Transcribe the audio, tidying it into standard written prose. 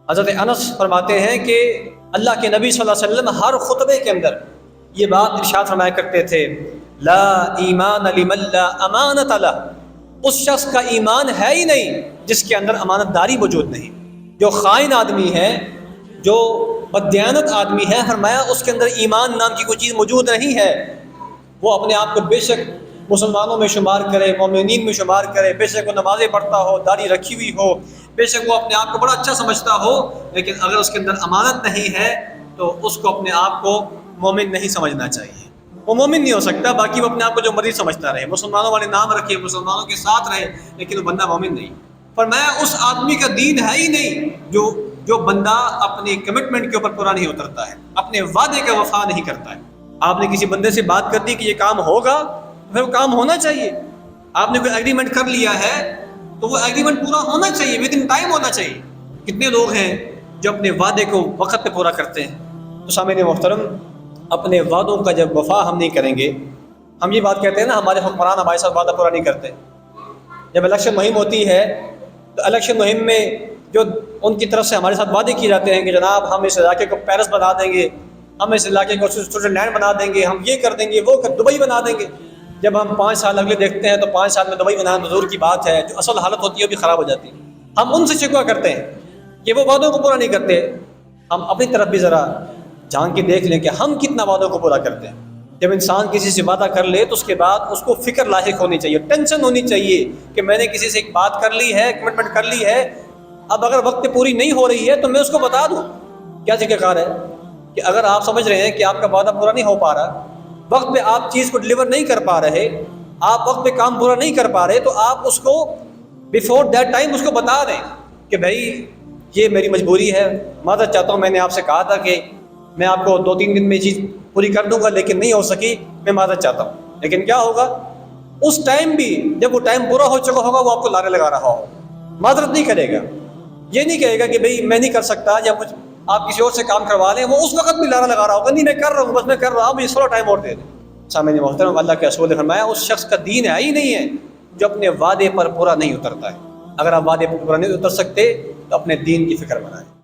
حضرت انس فرماتے ہیں کہ اللہ کے نبی صلی اللہ علیہ وسلم ہر خطبے کے اندر یہ بات ارشاد فرمایا کرتے تھے، لا ایمان لمن لا امانت له، اس شخص کا ایمان ہے ہی نہیں جس کے اندر امانت داری موجود نہیں۔ جو خائن آدمی ہے، جو بددیانت آدمی ہے، فرمایا اس کے اندر ایمان نام کی کوئی چیز موجود نہیں ہے۔ وہ اپنے آپ کو بے شک مسلمانوں میں شمار کرے، مومنین میں شمار کرے، بے شک وہ نمازیں پڑھتا ہو، داڑھی رکھی ہوئی ہو، بے شک وہ اپنے آپ کو بڑا اچھا سمجھتا ہو، لیکن اگر اس کے اندر امانت نہیں ہے تو اس کو اپنے آپ کو مومن نہیں سمجھنا چاہیے۔ وہ مومن نہیں ہو سکتا، باقی وہ اپنے آپ کو جو مرضی سمجھتا رہے، مسلمانوں والے نام رکھے، مسلمانوں کے ساتھ رہے، لیکن وہ بندہ مومن نہیں۔ فرمایا اس آدمی کا دین ہے ہی نہیں جو بندہ اپنی کمٹمنٹ کے اوپر پورا نہیں اترتا ہے، اپنے وعدے کا وفا نہیں کرتا ہے۔ آپ نے کسی بندے سے بات کر دی کہ یہ کام ہوگا، پھر وہ کام ہونا چاہیے۔ آپ نے کوئی ایگریمنٹ کر لیا ہے تو وہ ایگریمنٹ پورا ہونا چاہیے، ود ان ٹائم ہونا چاہیے۔ کتنے لوگ ہیں جو اپنے وعدے کو وقت پہ پورا کرتے ہیں؟ تو سامعین محترم، اپنے وعدوں کا جب وفا ہم نہیں کریں گے، ہم یہ بات کہتے ہیں نا ہمارے حکمران ہمارے ساتھ وعدہ پورا نہیں کرتے۔ جب الیکشن مہم ہوتی ہے تو الیکشن مہم میں جو ان کی طرف سے ہمارے ساتھ وعدے کیے جاتے ہیں کہ جناب ہم اس علاقے کو پیرس بنا دیں گے، ہم اس علاقے کو سوئٹزرلینڈ بنا دیں گے، ہم یہ کر دیں گے، وہ دبئی بنا دیں گے۔ جب ہم 5 سال اگلے دیکھتے ہیں تو 5 سال میں دبئی بنانا دور کی بات ہے، جو اصل حالت ہوتی ہے وہ بھی خراب ہو جاتی ہے۔ ہم ان سے شکوہ کرتے ہیں کہ وہ وعدوں کو پورا نہیں کرتے۔ ہم اپنی طرف بھی ذرا جان کے دیکھ لیں کہ ہم کتنا وعدوں کو پورا کرتے ہیں۔ جب انسان کسی سے وعدہ کر لے تو اس کے بعد اس کو فکر لاحق ہونی چاہیے، ٹینشن ہونی چاہیے کہ میں نے کسی سے ایک بات کر لی ہے، کمٹمنٹ کر لی ہے، اب اگر وقت پہ پوری نہیں ہو رہی ہے تو میں اس کو بتا دوں۔ کیا طریقہ کار ہے کہ اگر آپ سمجھ رہے ہیں کہ آپ کا وعدہ پورا نہیں ہو پا رہا، وقت پہ آپ چیز کو ڈلیور نہیں کر پا رہے، آپ وقت پہ کام پورا نہیں کر پا رہے، تو آپ اس کو بیفور دیٹ ٹائم اس کو بتا دیں کہ بھائی یہ میری مجبوری ہے، معذرت چاہتا ہوں، میں نے آپ سے کہا تھا کہ میں آپ کو 2-3 دن میں چیز پوری کر دوں گا لیکن نہیں ہو سکی، میں معذرت چاہتا ہوں۔ لیکن کیا ہوگا اس ٹائم بھی، جب وہ ٹائم پورا ہو چکا ہوگا، وہ آپ کو لارے لگا رہا ہوگا، معذرت نہیں کرے گا، یہ نہیں کہے گا کہ بھئی میں نہیں کر سکتا یا مجھ آپ کسی اور سے کام کروا لیں، وہ اس وقت بھی لارا لگا رہا ہوگا، نہیں میں کر رہا ہوں، بس میں کر رہا ہوں، مجھے تھوڑا ٹائم اور دے دیں۔ سامعین محترم، اللہ کے رسول نے فرمایا اس شخص کا دین ہے ہی نہیں ہے جو اپنے وعدے پر پورا نہیں اترتا ہے۔ اگر آپ وعدے پر پورا نہیں اتر سکتے تو اپنے دین کی فکر بنائیں۔